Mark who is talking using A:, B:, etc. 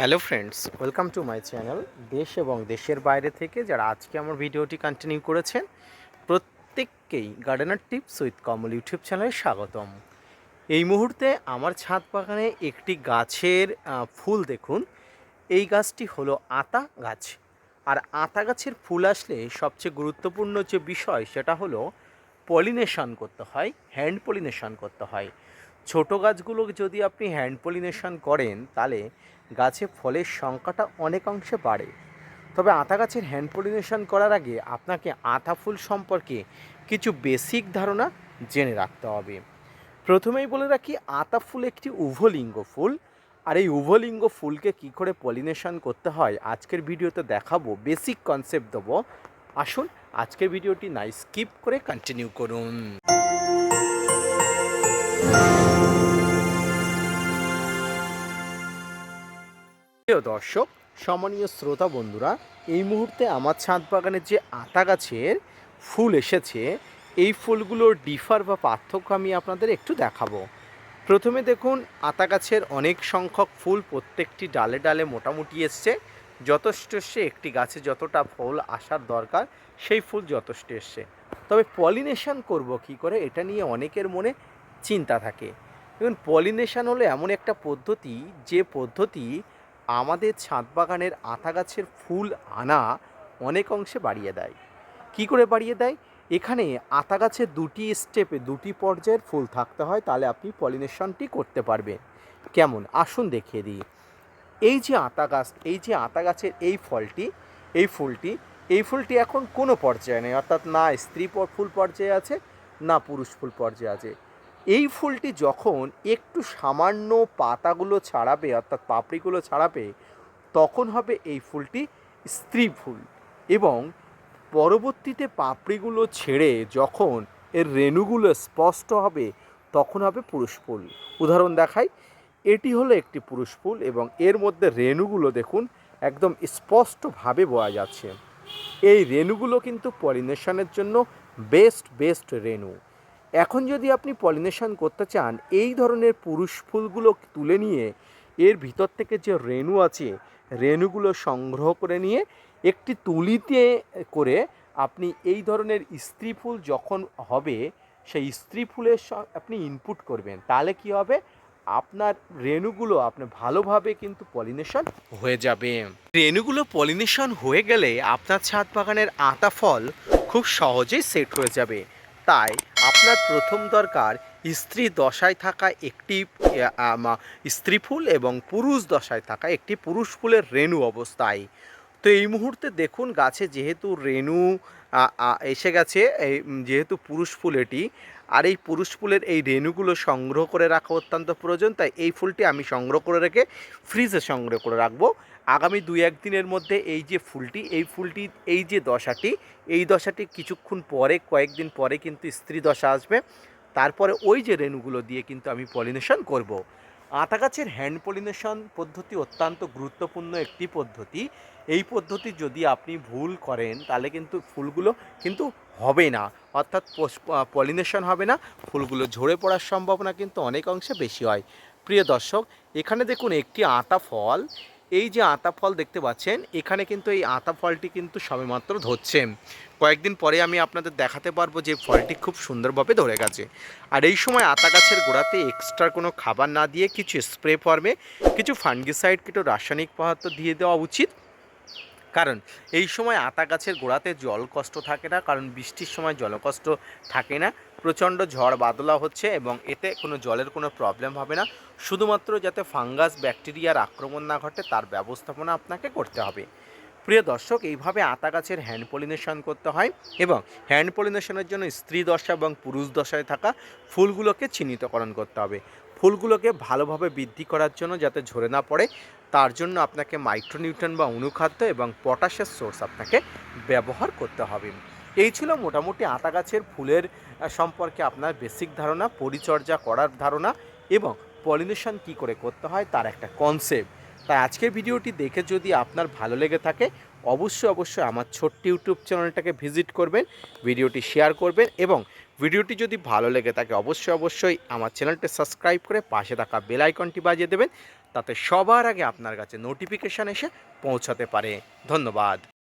A: Hello friends, welcome to my channel. দেশ এবং দেশের বাইরে থেকে যারা আজকে আমার ভিডিওটি কন্টিনিউ করেছেন প্রত্যেককেই gardener tips with Kamal YouTube চ্যানেলে স্বাগতম। এই মুহূর্তে আমার ছাদ বাগানে একটি গাছের ফুল দেখুন। এই গাছটি হলো আতা গাছ। আর আতা গাছের ফুল আসলে সবচেয়ে গুরুত্বপূর্ণ যে বিষয় সেটা হলো পলিনেশন করতে হয়, হ্যান্ড পলিনেশন করতে হয়। ছোট গাছগুলো যদি আপনি হ্যান্ড পলিনেশন করেন তাহলে গাছে ফলের সংখ্যাটা অনেকাংশে বাড়ে। তবে আতা গাছের হ্যান্ড পলিনেশন করার আগে আপনাকে আতা ফুল সম্পর্কে কিছু বেসিক ধারণা জেনে রাখতে হবে। প্রথমেই বলে রাখি, আতা ফুল একটি উভলিঙ্গ ফুল। আর এই উভলিঙ্গ ফুলকে কী করে পলিনেশন করতে হয় আজকের ভিডিওতে দেখাবো, বেসিক কনসেপ্ট দেবো। আসুন আজকের ভিডিওটি না স্কিপ করে কন্টিনিউ করুন। প্রিয় দর্শক, সম্মানীয় শ্রোতা বন্ধুরা, এই মুহূর্তে আমার ছাদ বাগানে যে আতা গাছের ফুল এসেছে, এই ফুলগুলোর ডিফার বা পার্থক্য আমি আপনাদের একটু দেখাবো। প্রথমে দেখুন, আতা গাছের অনেক সংখ্যক ফুল প্রত্যেকটি ডালে ডালে মোটামুটি এসছে, যথেষ্ট এসছে। একটি গাছে যতটা ফুল আসার দরকার সেই ফুল যথেষ্ট এসছে। তবে পলিনেশন করব কী করে, এটা নিয়ে অনেকের মনে চিন্তা থাকে। দেখুন, পলিনেশন হলো এমন একটা পদ্ধতি, যে পদ্ধতি আমাদের ছাদ বাগানের আতা গাছের ফুল আনা অনেক অংশে বাড়িয়ে দেয়। কি করে বাড়িয়ে দেয়? এখানে আতা গাছের দুটি স্টেপে দুটি পর্যায়ের ফুল থাকতে হয়, তাহলে আপনি পলিনেশনটি করতে পারবেন। কেমন, আসুন দেখিয়ে দিই। এই যে আতা গাছ, এই যে আতা গাছের এই ফলটি, এই ফুলটি, এই ফুলটি এখন কোনো পর্যায়ে নেই, অর্থাৎ না স্ত্রী ফুল পর্যায়ে আছে, না পুরুষ ফুল পর্যায়ে আছে। এই ফুলটি যখন একটু সামান্য পাতাগুলো ছাড়াবে, অর্থাৎ পাপড়িগুলো ছাড়াবে, তখন হবে এই ফুলটি স্ত্রী ফুল। এবং পরবর্তীতে পাপড়িগুলো ছেড়ে যখন এর রেণুগুলো স্পষ্ট হবে, তখন হবে পুরুষ ফুল। উদাহরণ দেখাই, এটি হলো একটি পুরুষ ফুল এবং এর মধ্যে রেণুগুলো দেখুন একদম স্পষ্টভাবে বোঝা যাচ্ছে। এই রেণুগুলো কিন্তু পলিনেশনের জন্য বেস্ট রেণু। এখন যদি আপনি পলিনেশন করতে চান, এই ধরনের পুরুষ ফুলগুলো তুলে নিয়ে এর ভিতর থেকে যে রেণু আছে, রেণুগুলো সংগ্রহ করে নিয়ে একটি তুলিতে করে আপনি এই ধরনের স্ত্রী ফুল যখন হবে, সেই স্ত্রী ফুলের আপনি ইনপুট করবেন, তাহলে কি হবে, আপনার রেণুগুলো আপনার ভালোভাবে কিন্তু পলিনেশন হয়ে যাবে। রেণুগুলো পলিনেশন হয়ে গেলে আপনার ছাদ বাগানের আতা ফল খুব সহজেই সেট হয়ে যাবে। তাই আপনার প্রথম দরকার স্ত্রী দশায় থাকা একটি স্ত্রী ফুল এবং পুরুষ দশায় থাকা একটি পুরুষ ফুলের রেণু অবস্থায়। তো এই মুহূর্তে দেখুন, গাছে যেহেতু রেণু এসে গেছে, যেহেতু পুরুষ ফুল এটি, আর এই পুরুষ ফুলের এই রেণুগুলো সংগ্রহ করে রাখা অত্যন্ত প্রয়োজন। তাই এই ফুলটি আমি সংগ্রহ করে রেখে ফ্রিজে সংগ্রহ করে রাখবো। আগামী 2-1 দিনের মধ্যে এই যে ফুলটি, এই ফুলটি, এই যে দশাটি, এই দশাটি কিছুক্ষণ পরে, কয়েকদিন পরে কিন্তু স্ত্রী দশা আসবে। তারপরে ওই যে রেণুগুলো দিয়ে কিন্তু আমি পলিনেশন করব। আতা গাছের হ্যান্ড পলিনেশন পদ্ধতি অত্যন্ত গুরুত্বপূর্ণ একটি পদ্ধতি। এই পদ্ধতি যদি আপনি ভুল করেন তাহলে কিন্তু ফুলগুলো কিন্তু হবে না, অর্থাৎ পলিনেশন হবে না, ফুলগুলো ঝরে পড়ার সম্ভাবনা কিন্তু অনেক অংশে বেশি হয়। প্রিয় দর্শক, এখানে দেখুন একটি আতা ফল। এই যে আতা ফল দেখতে পাচ্ছেন, এখানে কিন্তু এই আতা ফলটি কিন্তু সবেমাত্র ধরছে। কয়েকদিন পরে আমি আপনাদের দেখাতে পারবো যে ফলটি খুব সুন্দরভাবে ধরে গেছে। আর এই সময় আতা গাছের গোড়াতে এক্সট্রা কোনো খাবার না দিয়ে কিছু স্প্রে ফর্মে কিছু ফাঙ্গিসাইড, কিছু রাসায়নিক পদার্থ দিয়ে দেওয়া উচিত। কারণ এই সময় আতা গাছের গোড়াতে জল কষ্ট থাকে না, কারণ বৃষ্টির সময় জলকষ্ট থাকে না, প্রচণ্ড ঝড় বাদলা হচ্ছে এবং এতে কোনো জলের কোনো প্রবলেম হবে না। শুধুমাত্র যাতে ফাঙ্গাস ব্যাকটেরিয়ার আক্রমণ না ঘটে তার ব্যবস্থাপনা আপনাকে করতে হবে। প্রিয় দর্শক, এইভাবে আতা গাছের হ্যান্ড পলিনেশন করতে হয় এবং হ্যান্ড পলিনেশনের জন্য স্ত্রী দশা এবং পুরুষ দশায় থাকা ফুলগুলোকে চিহ্নিতকরণ করতে হবে। ফুলগুলোকে ভালোভাবে বৃদ্ধি করার জন্য যাতে ঝরে না পড়ে, তার জন্য আপনাকে মাইক্রোনিউট্রন বা অনুখাদ্য এবং পটাশের সোর্স আপনাকে ব্যবহার করতে হবে। এই ছিল মোটামুটি আতা গাছের ফুলের সম্পর্কে আপনার বেসিক ধারণা, পরিচর্যা করার ধারণা এবং পলিনেশন কী করে করতে হয় তার একটা কনসেপ্ট। তাই আজকের ভিডিওটি দেখে যদি আপনার ভালো লেগে থাকে, অবশ্যই আমার ছোট্ট ইউটিউব চ্যানেলটাকে ভিজিট করবেন, ভিডিওটি শেয়ার করবেন এবং ভিডিওটি যদি ভালো লেগে থাকে অবশ্যই আমার চ্যানেলটি সাবস্ক্রাইব করে পাশে থাকা বেল আইকনটি বাজিয়ে দেবেন, তাতে সবার আগে আপনার কাছে নোটিফিকেশান এসে পৌঁছাতে পারে। ধন্যবাদ।